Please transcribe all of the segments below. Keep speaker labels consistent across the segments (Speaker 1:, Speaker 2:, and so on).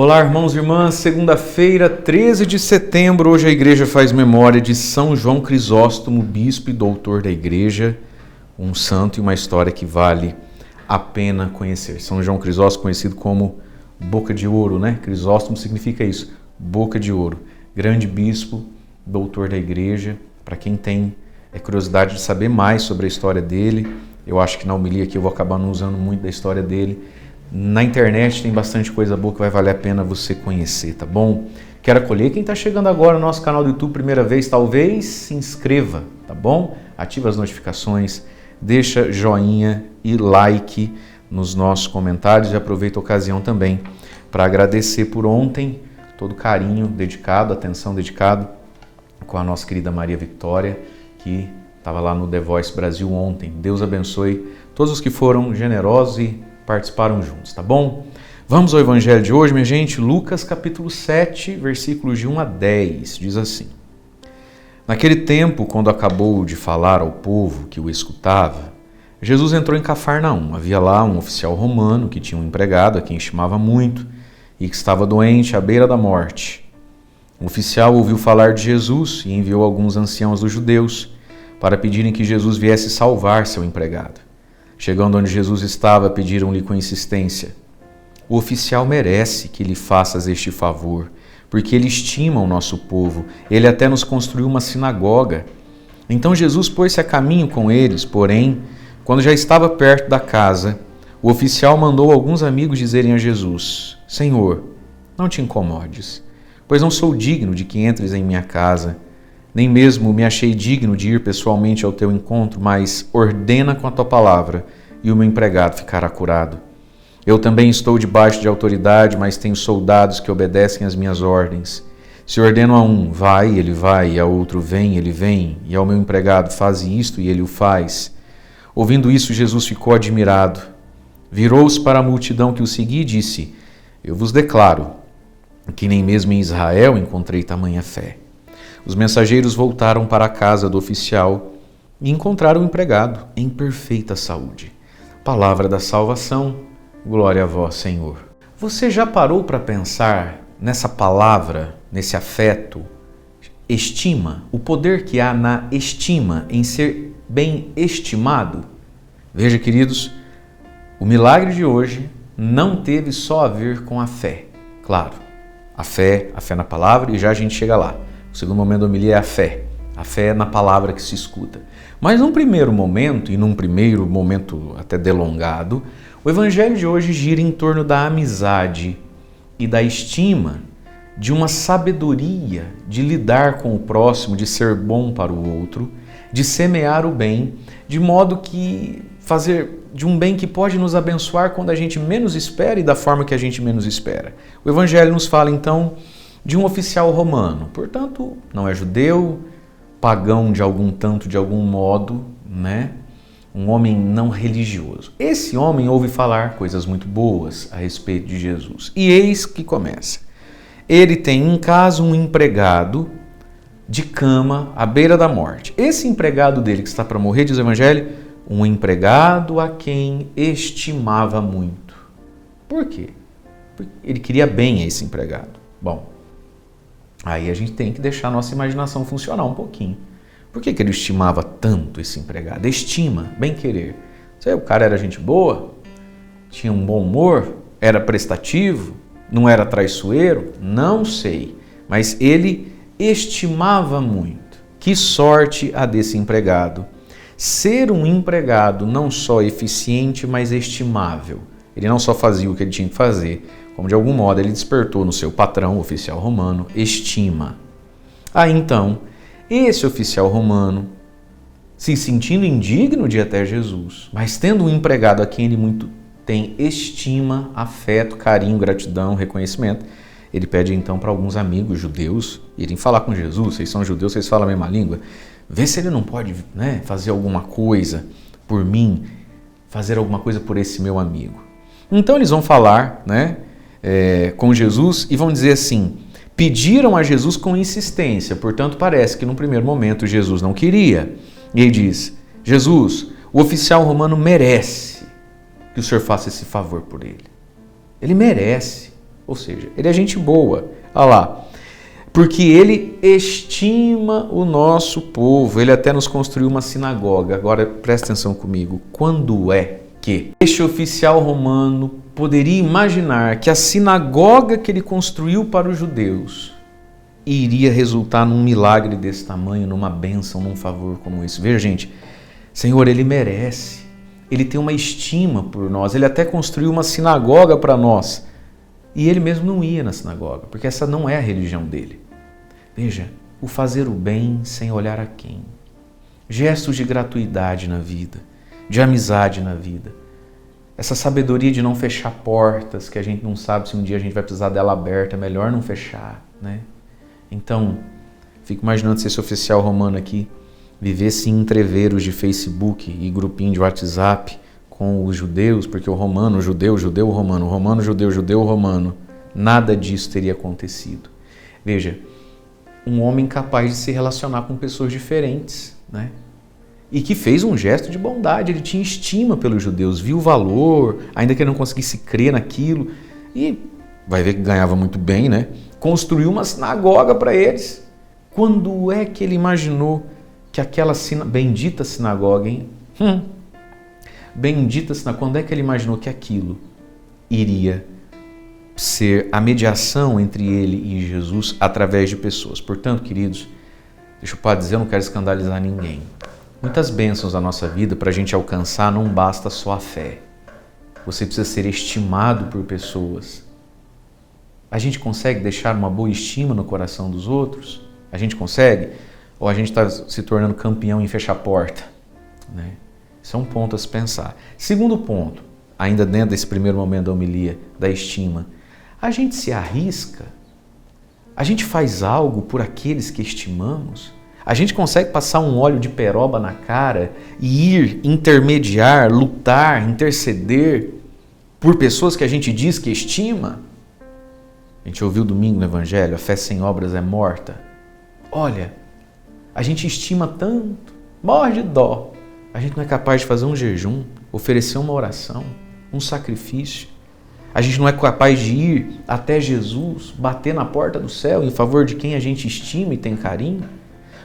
Speaker 1: Olá, irmãos e irmãs, segunda-feira, 13 de setembro, hoje a igreja faz memória de São João Crisóstomo, bispo e doutor da igreja, um santo e uma história que vale a pena conhecer. São João Crisóstomo, conhecido como Boca de Ouro, né? Crisóstomo significa isso, Boca de Ouro. Grande bispo, doutor da igreja. Para quem tem curiosidade de saber mais sobre a história dele, eu acho que na homilia aqui eu vou acabar não usando muito da história dele. Na internet tem bastante coisa boa que vai valer a pena você conhecer, tá bom? Quero acolher quem está chegando agora no nosso canal do YouTube, primeira vez, talvez se inscreva, tá bom? Ativa as notificações, deixa joinha e like nos nossos comentários e aproveita a ocasião também para agradecer por ontem, todo carinho dedicado, atenção dedicado com a nossa querida Maria Vitória, que estava lá no The Voice Brasil ontem. Deus abençoe todos os que foram generosos e participaram juntos, tá bom? Vamos ao evangelho de hoje, minha gente. Lucas capítulo 7, versículos de 1 a 10, diz assim: Naquele tempo, quando acabou de falar ao povo que o escutava, Jesus entrou em Cafarnaum. Havia lá um oficial romano que tinha um empregado a quem estimava muito e que estava doente à beira da morte. O oficial ouviu falar de Jesus e enviou alguns anciãos dos judeus para pedirem que Jesus viesse salvar seu empregado. Chegando onde Jesus estava, pediram-lhe com insistência: O oficial merece que lhe faças este favor, porque ele estima o nosso povo. Ele até nos construiu uma sinagoga. Então Jesus pôs-se a caminho com eles, porém, quando já estava perto da casa, o oficial mandou alguns amigos dizerem a Jesus: Senhor, não te incomodes, pois não sou digno de que entres em minha casa. Nem mesmo me achei digno de ir pessoalmente ao teu encontro, mas ordena com a tua palavra e o meu empregado ficará curado. Eu também estou debaixo de autoridade, mas tenho soldados que obedecem às minhas ordens. Se ordeno a um, vai, ele vai, e a outro, vem, ele vem, e ao meu empregado, faz isto, e ele o faz. Ouvindo isso, Jesus ficou admirado. Virou-se para a multidão que o seguia e disse: Eu vos declaro que nem mesmo em Israel encontrei tamanha fé. Os mensageiros voltaram para a casa do oficial e encontraram o empregado em perfeita saúde. Palavra da salvação, glória a vós, Senhor. Você já parou para pensar nessa palavra, nesse afeto, estima, o poder que há na estima, em ser bem estimado? Veja, queridos, o milagre de hoje não teve só a ver com a fé. Claro, a fé na palavra, e já a gente chega lá. O segundo momento da homilia é a fé é na palavra que se escuta. Mas num primeiro momento, e num primeiro momento até delongado, o evangelho de hoje gira em torno da amizade e da estima, de uma sabedoria de lidar com o próximo, de ser bom para o outro, de semear o bem, de modo que fazer de um bem que pode nos abençoar quando a gente menos espera e da forma que a gente menos espera. O evangelho nos fala então de um oficial romano, portanto, não é judeu, pagão de algum tanto, de algum modo, né? Um homem não religioso. Esse homem ouve falar coisas muito boas a respeito de Jesus. E eis que começa. Ele tem em casa um empregado de cama à beira da morte. Esse empregado dele que está para morrer, diz o evangelho, um empregado a quem estimava muito. Por quê? Porque ele queria bem a esse empregado. Bom, aí a gente tem que deixar a nossa imaginação funcionar um pouquinho. Por que ele estimava tanto esse empregado? Estima, bem querer. O cara era gente boa, tinha um bom humor, era prestativo, não era traiçoeiro? Não sei, mas ele estimava muito. Que sorte a desse empregado. Ser um empregado não só eficiente, mas estimável. Ele não só fazia o que ele tinha que fazer, como de algum modo ele despertou no seu patrão, o oficial romano, estima. Aí então, esse oficial romano, se sentindo indigno de ir até Jesus, mas tendo um empregado a quem ele muito tem estima, afeto, carinho, gratidão, reconhecimento, ele pede então para alguns amigos judeus irem falar com Jesus. Vocês são judeus, vocês falam a mesma língua. Vê se ele não pode, fazer alguma coisa por mim, fazer alguma coisa por esse meu amigo. Então eles vão falar, com Jesus e vão dizer assim: pediram a Jesus com insistência, portanto parece que num primeiro momento Jesus não queria. E ele diz: Jesus, o oficial romano merece que o senhor faça esse favor por ele. Ele merece. Ou seja, ele é gente boa. Olha lá. Porque ele estima o nosso povo. Ele até nos construiu uma sinagoga. Agora presta atenção comigo. Quando é que este oficial romano poderia imaginar que a sinagoga que ele construiu para os judeus iria resultar num milagre desse tamanho, numa bênção, num favor como esse? Veja, gente, Senhor, ele merece. Ele tem uma estima por nós. Ele até construiu uma sinagoga para nós. E ele mesmo não ia na sinagoga, porque essa não é a religião dele. Veja, o fazer o bem sem olhar a quem. Gestos de gratuidade na vida, de amizade na vida. Essa sabedoria de não fechar portas, que a gente não sabe se um dia a gente vai precisar dela aberta, é melhor não fechar, né? Então, fico imaginando se esse oficial romano aqui vivesse em entreveros de Facebook e grupinho de WhatsApp com os judeus, porque o romano, o judeu, o romano, o romano, judeu, o romano, nada disso teria acontecido. Veja, um homem capaz de se relacionar com pessoas diferentes, né? E que fez um gesto de bondade, ele tinha estima pelos judeus, viu o valor, ainda que ele não conseguisse crer naquilo, e vai ver que ganhava muito bem, né? Construiu uma sinagoga para eles. Quando é que ele imaginou que aquela bendita sinagoga, hein? Bendita sinagoga, quando é que ele imaginou que aquilo iria ser a mediação entre ele e Jesus através de pessoas? Portanto, queridos, deixa o Padre dizer, eu não quero escandalizar ninguém. Muitas bênçãos da nossa vida, para a gente alcançar, não basta só a fé. Você precisa ser estimado por pessoas. A gente consegue deixar uma boa estima no coração dos outros? A gente consegue? Ou a gente está se tornando campeão em fechar a porta? Né? Isso é um ponto a se pensar. Segundo ponto, ainda dentro desse primeiro momento da homilia, da estima, a gente se arrisca? A gente faz algo por aqueles que estimamos? A gente consegue passar um óleo de peroba na cara e ir intermediar, lutar, interceder por pessoas que a gente diz que estima? A gente ouviu domingo no Evangelho, a fé sem obras é morta. Olha, a gente estima tanto, morre de dó. A gente não é capaz de fazer um jejum, oferecer uma oração, um sacrifício. A gente não é capaz de ir até Jesus, bater na porta do céu em favor de quem a gente estima e tem carinho.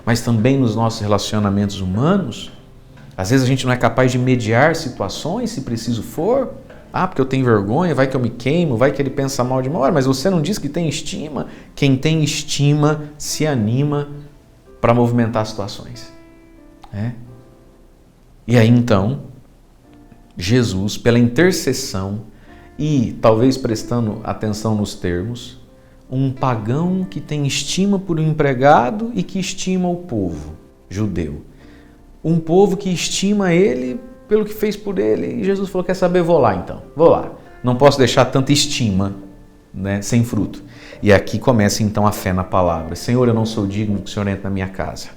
Speaker 1: Mas também nos nossos relacionamentos humanos. Às vezes a gente não é capaz de mediar situações, se preciso for. Ah, porque eu tenho vergonha, vai que eu me queimo, vai que ele pensa mal de uma hora. Mas você não diz que tem estima? Quem tem estima se anima para movimentar situações. E aí então, Jesus, pela intercessão e talvez prestando atenção nos termos, um pagão que tem estima por um empregado e que estima o povo judeu. Um povo que estima ele pelo que fez por ele. E Jesus falou, quer saber, vou lá então, vou lá. Não posso deixar tanta estima, né, sem fruto. E aqui começa então a fé na palavra. Senhor, eu não sou digno que o Senhor entre na minha casa.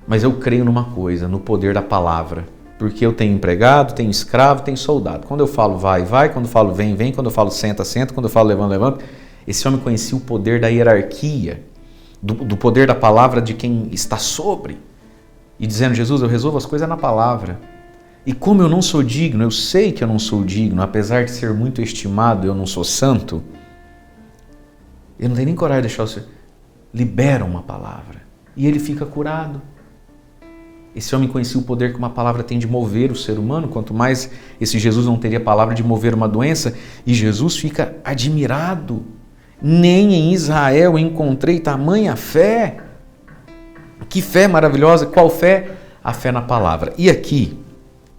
Speaker 1: Mas eu creio numa coisa, no poder da palavra. Porque eu tenho empregado, tenho escravo, tenho soldado. Quando eu falo vai, vai. Quando eu falo vem, vem. Quando eu falo senta, senta. Quando eu falo levanta, levanta. Esse homem conhecia o poder da hierarquia, do poder da palavra de quem está sobre. E dizendo, Jesus, eu resolvo as coisas na palavra. E como eu não sou digno, eu sei que eu não sou digno, apesar de ser muito estimado, eu não sou santo. Eu não tenho nem coragem de deixar o Senhor. Libera uma palavra. E ele fica curado. Esse homem conhecia o poder que uma palavra tem de mover o ser humano, quanto mais esse Jesus não teria palavra de mover uma doença. E Jesus fica admirado. Nem em Israel encontrei tamanha fé. Que fé maravilhosa! Qual fé? A fé na palavra. E aqui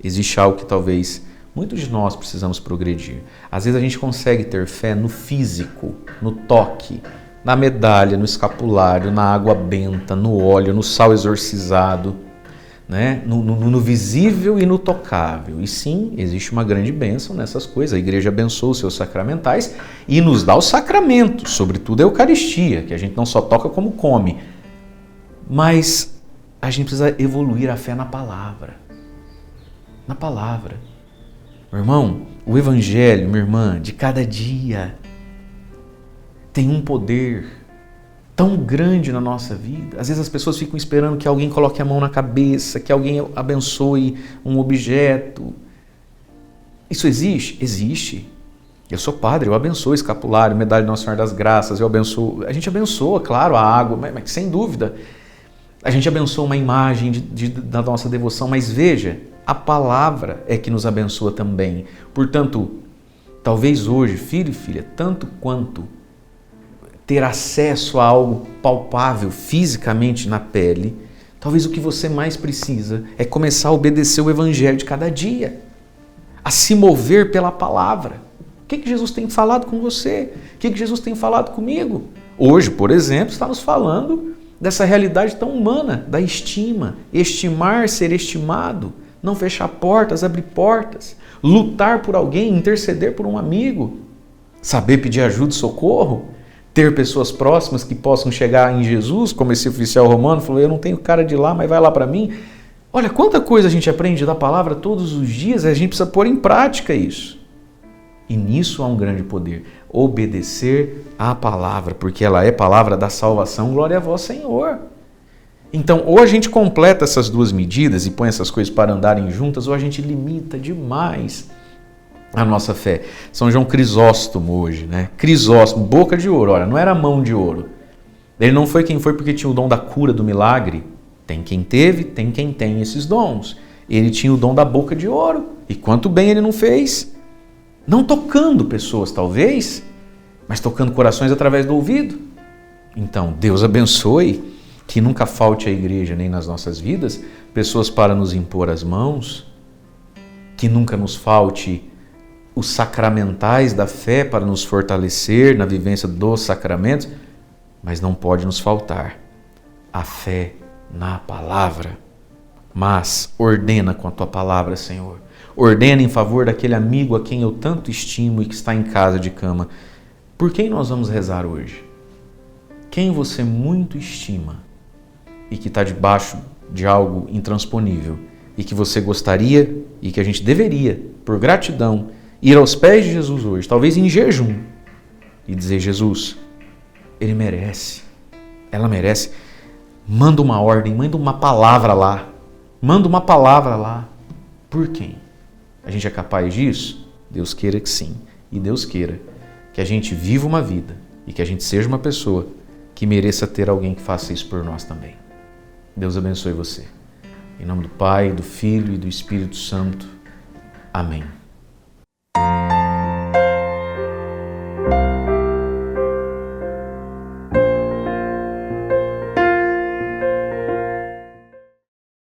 Speaker 1: existe algo que talvez muitos de nós precisamos progredir. Às vezes a gente consegue ter fé no físico, no toque, na medalha, no escapulário, na água benta, no óleo, no sal exorcizado, né? No visível e no tocável. E sim, existe uma grande bênção nessas coisas. A igreja abençoa os seus sacramentais e nos dá os sacramentos, sobretudo a Eucaristia, que a gente não só toca como come. Mas a gente precisa evoluir a fé na palavra. Na palavra. Meu irmão, o Evangelho, minha irmã, de cada dia tem um poder tão grande na nossa vida. Às vezes as pessoas ficam esperando que alguém coloque a mão na cabeça, que alguém abençoe um objeto. Isso existe? Existe. Eu sou padre, eu abençoo escapulário, medalha de Nossa Senhora das Graças, eu abençoo. A gente abençoa, claro, a água, mas sem dúvida. A gente abençoa uma imagem da nossa devoção, mas veja, a palavra é que nos abençoa também. Portanto, talvez hoje, filho e filha, tanto quanto ter acesso a algo palpável fisicamente na pele, talvez o que você mais precisa é começar a obedecer o Evangelho de cada dia, a se mover pela palavra. O que Jesus tem falado com você? O que Jesus tem falado comigo? Hoje, por exemplo, está nos falando dessa realidade tão humana, da estima, estimar, ser estimado, não fechar portas, abrir portas, lutar por alguém, interceder por um amigo, saber pedir ajuda e socorro, ter pessoas próximas que possam chegar em Jesus, como esse oficial romano falou, eu não tenho cara de lá, mas vai lá para mim. Olha, quanta coisa a gente aprende da palavra todos os dias, a gente precisa pôr em prática isso. E nisso há um grande poder, obedecer à palavra, porque ela é palavra da salvação, glória a vós, Senhor. Então, ou a gente completa essas duas medidas e põe essas coisas para andarem juntas, ou a gente limita demais a nossa fé. São João Crisóstomo hoje, né? Crisóstomo, boca de ouro, olha, não era mão de ouro. Ele não foi quem foi porque tinha o dom da cura, do milagre. Tem quem teve, tem quem tem esses dons. Ele tinha o dom da boca de ouro. E quanto bem ele não fez? Não tocando pessoas, talvez, mas tocando corações através do ouvido. Então, Deus abençoe que nunca falte à igreja, nem nas nossas vidas, pessoas para nos impor as mãos, que nunca nos falte os sacramentais da fé para nos fortalecer na vivência dos sacramentos, mas não pode nos faltar a fé na palavra. Mas ordena com a tua palavra, Senhor. Ordena em favor daquele amigo a quem eu tanto estimo e que está em casa de cama. Por quem nós vamos rezar hoje? Quem você muito estima e que está debaixo de algo intransponível e que você gostaria e que a gente deveria, por gratidão, ir aos pés de Jesus hoje, talvez em jejum, e dizer, Jesus, ele merece, ela merece. Manda uma ordem, manda uma palavra lá. Manda uma palavra lá. Por quem? A gente é capaz disso? Deus queira que sim. E Deus queira que a gente viva uma vida e que a gente seja uma pessoa que mereça ter alguém que faça isso por nós também. Deus abençoe você. Em nome do Pai, do Filho e do Espírito Santo. Amém.